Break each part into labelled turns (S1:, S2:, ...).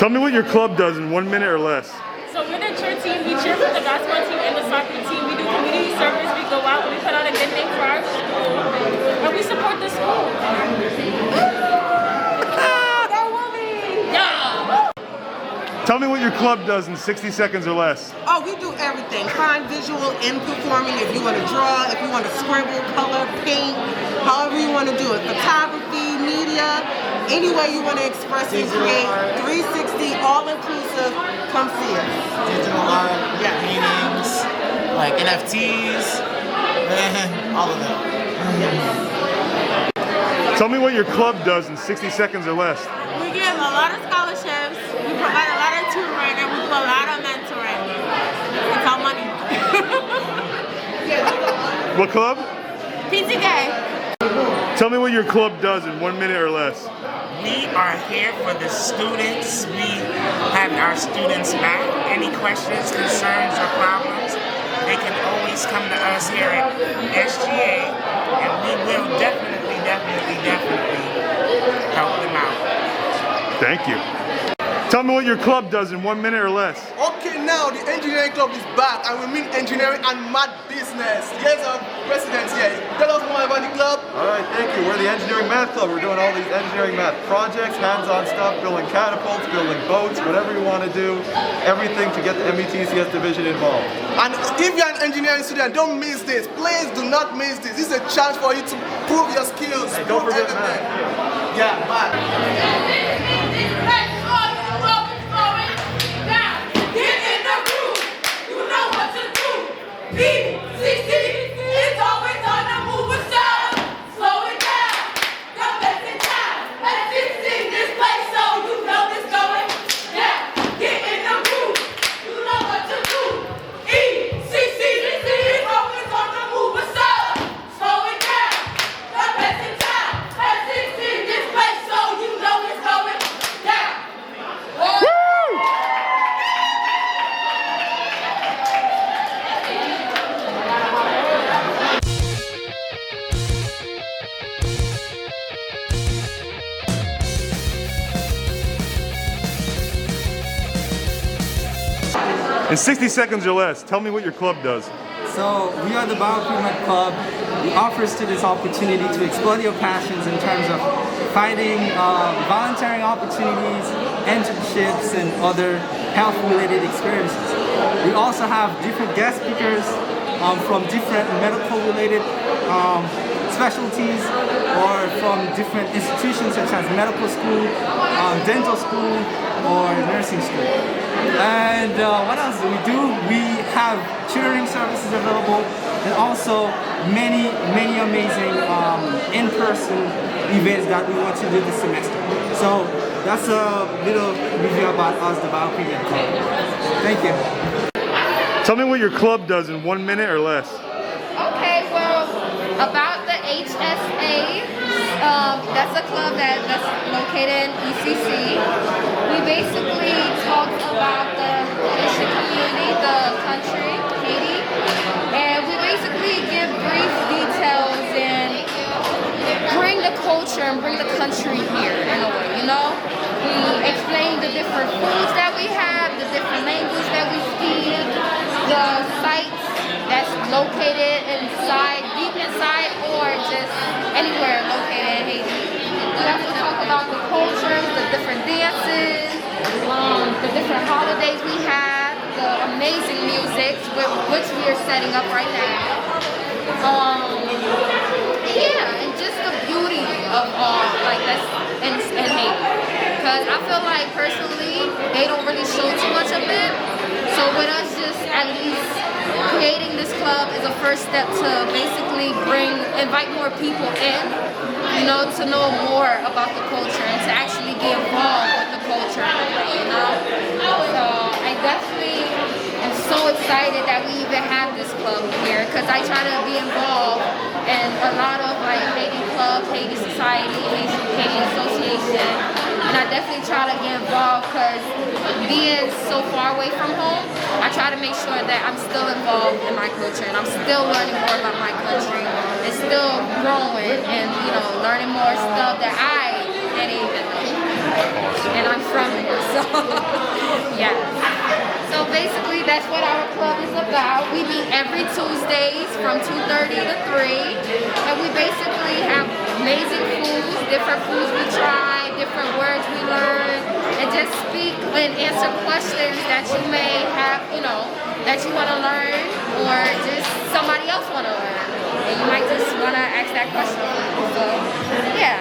S1: Tell me what your club does in 1 minute or less.
S2: So we're the cheer team. We cheer for the basketball team and the soccer team. We do community service. We go out. We put out a good thing for our school. And we support the school.
S1: Tell me what your club does in 60 seconds or less.
S3: Oh, we do everything. Fine visual and performing. If you want to draw, if you want to scribble, color, paint, however you want to do it. Photography, media, any way you want to express and create. 360, all inclusive. Come see us.
S4: Digital art, paintings, like NFTs, all of them.
S1: Tell me what your club does in 60 seconds or less.
S3: We give a lot of scholarships. We provide a lot of tutoring, and we do a lot of mentoring. It's our money.
S1: What club?
S3: PTK.
S1: Tell me what your club does in 1 minute or less.
S5: We are here for the students. We have our students back. Any questions, concerns, or problems, they can always come to us here at SGA, and we will definitely help them out.
S1: Thank you. Tell me what your club does in 1 minute or less.
S6: Okay, now the engineering club is back, and we mean engineering and math business. Here's our president here. Tell us more about the club.
S7: All right, thank you. We're the engineering math club. We're doing all these engineering math projects, hands-on stuff, building catapults, building boats, whatever you want to do. Everything to get the METCS division involved.
S6: And if you're an engineering student, don't miss this. Please do not miss this. This is a chance for you to prove your skills.
S7: Hey, don't forget math.
S6: Yeah, math.
S1: In 60 seconds or less, tell me what your club does.
S8: So we are the Bioimprovement Club. We offer students opportunity to explore their passions in terms of finding volunteering opportunities, internships, and other health-related experiences. We also have different guest speakers from different medical-related specialties or from different institutions such as medical school, dental school, or nursing school. And what else do? We have tutoring services available, and also many amazing in-person events that we want to do this semester. So that's a little review about us, the Bioimprovement Club. Thank you.
S1: Tell me what your club does in 1 minute or less.
S9: Okay, well, about the HSA, that's a club that's located in ECC. We basically talk about the Haitian community, the country, Haiti, and we basically give brief details and bring the culture and bring the country here in a way, you know? We explain the different foods that we have, the different language that we speak, the sites that's located inside, deep inside, or just anywhere located in Haiti. We also talk about the cultures, the different dances, the different holidays we have, the amazing music, which we are setting up right now. Yeah, and just the beauty of all, like that's in Haiti. Because I feel like personally, they don't really show too much of it. So with us just at least creating this club is a first step to basically invite more people in, you know, to know more about the culture and to actually get involved with the culture, you know. So I definitely am so excited that we even have this club here, because I try to be involved in a lot of like Haiti clubs, Haiti Society, Haiti Association, and I definitely try to get involved because being so far away from home, I try to make sure that I'm still involved in my culture and I'm still learning more about my country and still growing and, you know, learning more stuff that I any event. And I'm from there, so yeah. So basically, that's what our club is about. We meet every Tuesdays from 2:30 to 3, and we basically have amazing foods, different foods we try, different words we learn, and just speak and answer questions that you may have, you know, that you want to learn, or just somebody else want to learn, and you might just want to ask that question. So yeah.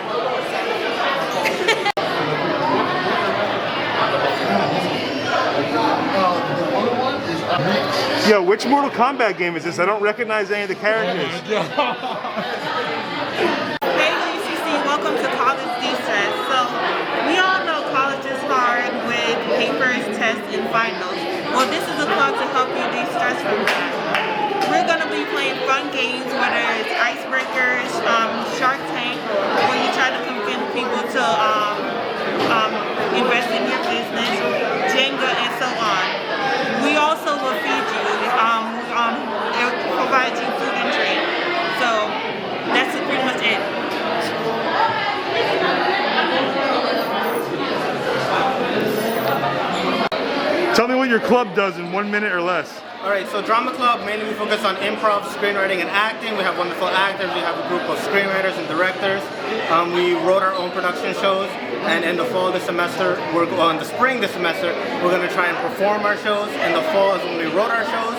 S1: Yo, which Mortal Kombat game is this? I don't recognize any of the characters.
S3: Hey GCC, welcome to College De-Stress. So, we all know college is hard with papers, tests, and finals. Well, this is a club to help you de-stress from that. We're going to be playing fun games, whether it's icebreakers, Shark Tank, where you try to convince people to invest in your business, Jenga, and so on. We also will feed you, provide you food and drink. So that's pretty much it.
S1: Tell me what your club does in 1 minute or less.
S4: Alright, so Drama Club, mainly we focus on improv, screenwriting, and acting. We have wonderful actors. We have a group of screenwriters and directors. We wrote our own production shows, and in the fall this semester, in the spring this semester, we're going to try and perform our shows. In the fall is when we wrote our shows,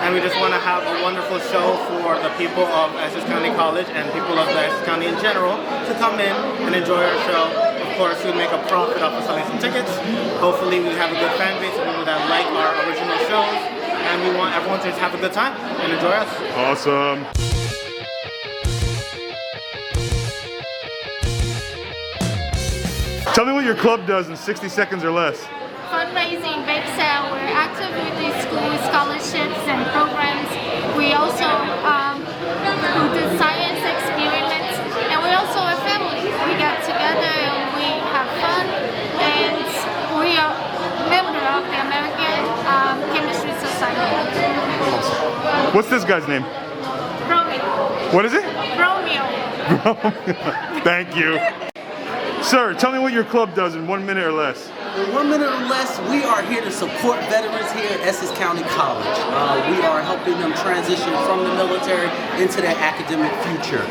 S4: and we just want to have a wonderful show for the people of Essex County College and people of the Essex County in general to come in and enjoy our show. Of course, we make a profit off of selling some tickets. Hopefully we have a good fan base of people that like our original shows, and we want everyone to just have a good time and enjoy us.
S1: Awesome. Tell me what your club does in 60 seconds or less.
S10: Fundraising, bake sale, we're active with the school scholarships and programs. We also do science experiments, and we also a family. We get together and we have fun, and we are member of the American Chemistry Society.
S1: What's this guy's name?
S10: Romeo.
S1: What is it?
S10: Romeo.
S1: Thank you. Sir, tell me what your club does in 1 minute or less.
S11: In 1 minute or less, we are here to support veterans here at Essex County College. We are helping them transition from the military into their academic future.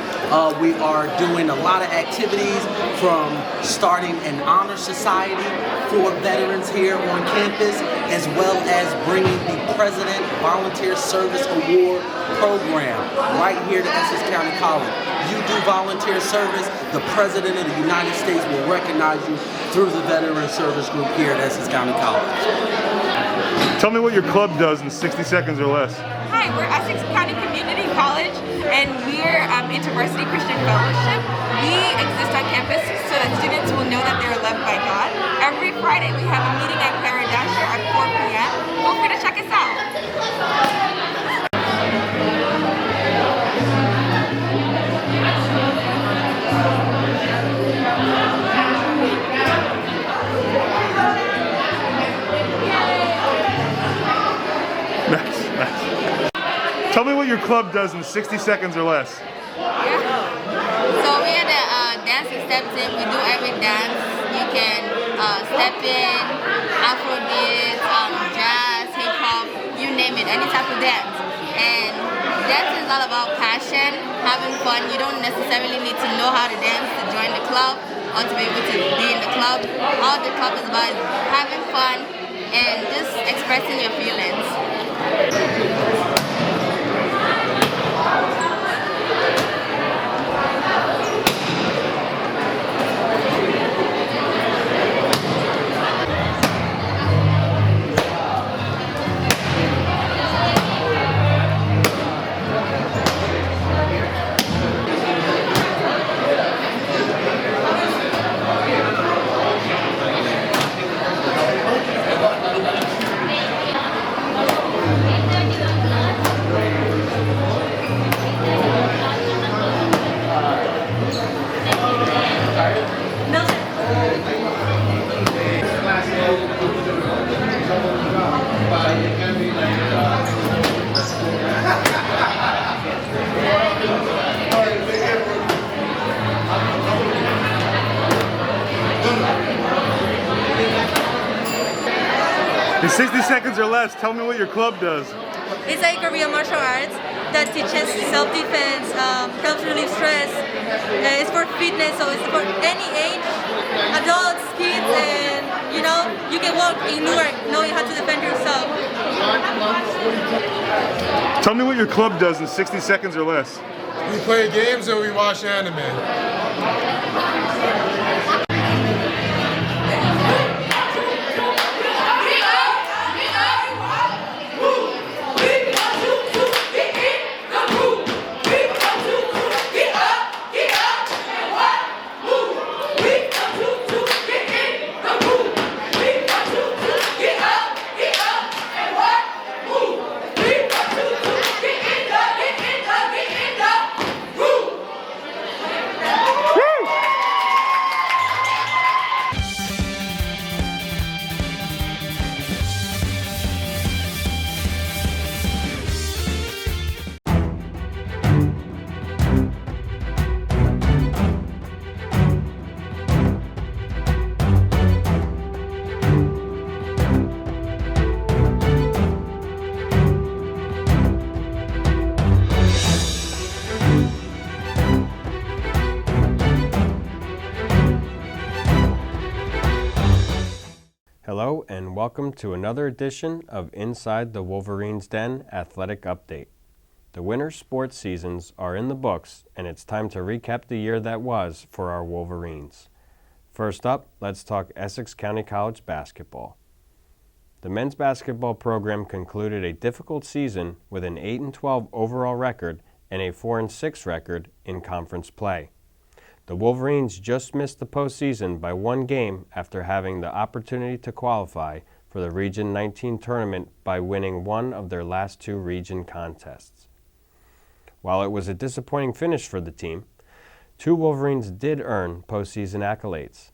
S11: We are doing a lot of activities, from starting an honor society for veterans here on campus, as well as bringing the President Volunteer Service Award program right here to Essex County College. You do volunteer service, the President of the United States will recognize you through the Veteran Service Group here at Essex County College.
S1: Tell me what your club does in 60 seconds or less.
S12: Hi, we're Essex County Community College, and we're InterVarsity Christian Fellowship. We exist on campus so that students will know that they're loved by God. Every Friday we have a meeting at Paradasher at 4 p.m. Feel free to check us out.
S1: Tell me what your club does in 60 seconds or less.
S13: So we are the dance and step team. We do every dance. You can step in, Afrobeat, jazz, hip hop, you name it, any type of dance. And dance is all about passion, having fun. You don't necessarily need to know how to dance to join the club or to be able to be in the club. All the club is about is having fun and just expressing your feelings.
S1: In 60 seconds or less, tell me what your club does.
S14: It's like Korean martial arts that teaches self-defense, helps relieve stress. It's for fitness, so it's for any age, adults, kids, and you can walk in Newark knowing how to defend yourself.
S1: Tell me what your club does in 60 seconds or less.
S15: We play games or we watch anime.
S16: Hello and welcome to another edition of Inside the Wolverine's Den Athletic Update. The winter sports seasons are in the books and it's time to recap the year that was for our Wolverines. First up, let's talk Essex County College basketball. The men's basketball program concluded a difficult season with an 8-12 overall record and a 4-6 record in conference play. The Wolverines just missed the postseason by one game after having the opportunity to qualify for the Region 19 tournament by winning one of their last two region contests. While it was a disappointing finish for the team, two Wolverines did earn postseason accolades.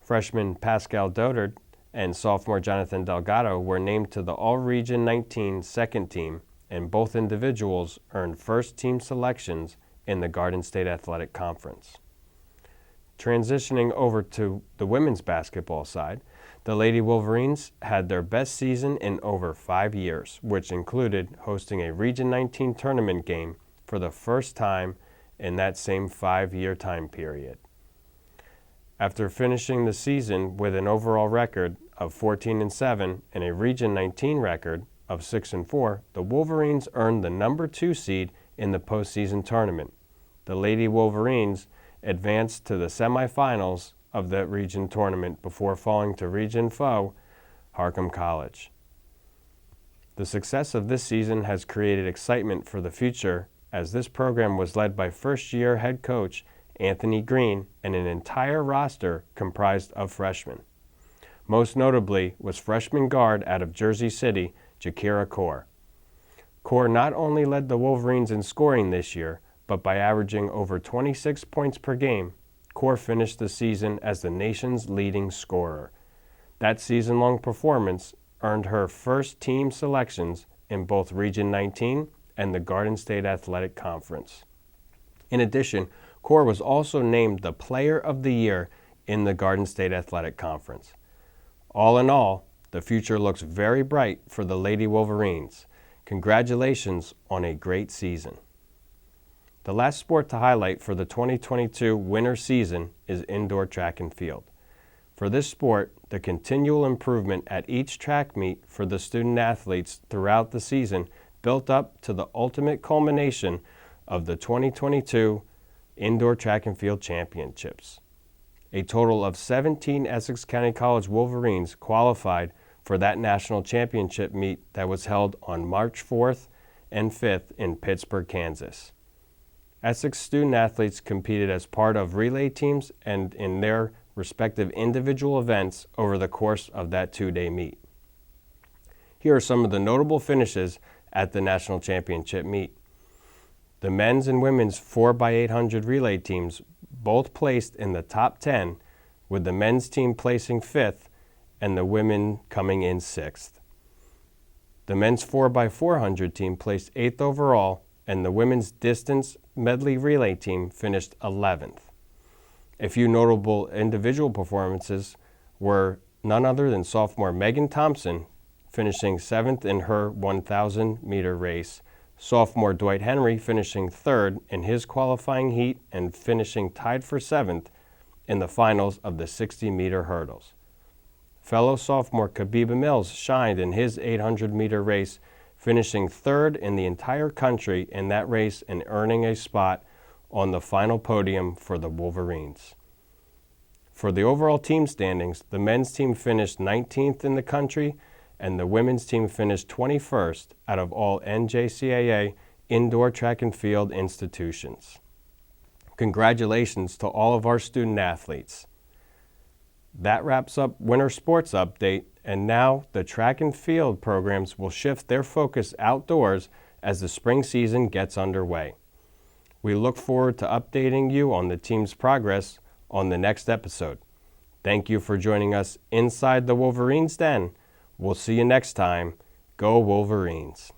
S16: Freshman Pascal Dodard and sophomore Jonathan Delgado were named to the All-Region 19 second team, and both individuals earned first-team selections in the Garden State Athletic Conference. Transitioning over to the women's basketball side, the Lady Wolverines had their best season in over 5 years, which included hosting a Region 19 tournament game for the first time in that same 5-year time period. After finishing the season with an overall record of 14-7 and a Region 19 record of 6-4, the Wolverines earned the number 2 seed in the postseason tournament. The Lady Wolverines advanced to the semifinals of that region tournament before falling to region foe, Harcum College. The success of this season has created excitement for the future, as this program was led by first-year head coach Anthony Green and an entire roster comprised of freshmen. Most notably was freshman guard out of Jersey City, Jakira Kaur. Kaur not only led the Wolverines in scoring this year, but by averaging over 26 points per game, Kaur finished the season as the nation's leading scorer. That season-long performance earned her first team selections in both Region 19 and the Garden State Athletic Conference. In addition, Kaur was also named the Player of the Year in the Garden State Athletic Conference. All in all, the future looks very bright for the Lady Wolverines. Congratulations on a great season. The last sport to highlight for the 2022 winter season is indoor track and field. For this sport, the continual improvement at each track meet for the student athletes throughout the season built up to the ultimate culmination of the 2022 Indoor Track and Field Championships. A total of 17 Essex County College Wolverines qualified for that national championship meet that was held on March 4th and 5th in Pittsburgh, Kansas. Essex student athletes competed as part of relay teams and in their respective individual events over the course of that 2-day meet. Here are some of the notable finishes at the national championship meet. The men's and women's 4x800 relay teams both placed in the top 10, with the men's team placing 5th and the women coming in 6th. The men's 4x400 team placed 8th overall, and the women's distance medley relay team finished 11th. A few notable individual performances were none other than sophomore Megan Thompson finishing 7th in her 1,000-meter race. Sophomore Dwight Henry finishing 3rd in his qualifying heat and finishing tied for 7th in the finals of the 60-meter hurdles. Fellow sophomore Kabiba Mills shined in his 800-meter race, finishing 3rd in the entire country in that race and earning a spot on the final podium for the Wolverines. For the overall team standings, the men's team finished 19th in the country and the women's team finished 21st out of all NJCAA indoor track and field institutions. Congratulations to all of our student athletes. That wraps up Winter Sports Update, and now the track and field programs will shift their focus outdoors as the spring season gets underway. We look forward to updating you on the team's progress on the next episode. Thank you for joining us inside the Wolverines Den. We'll see you next time. Go Wolverines.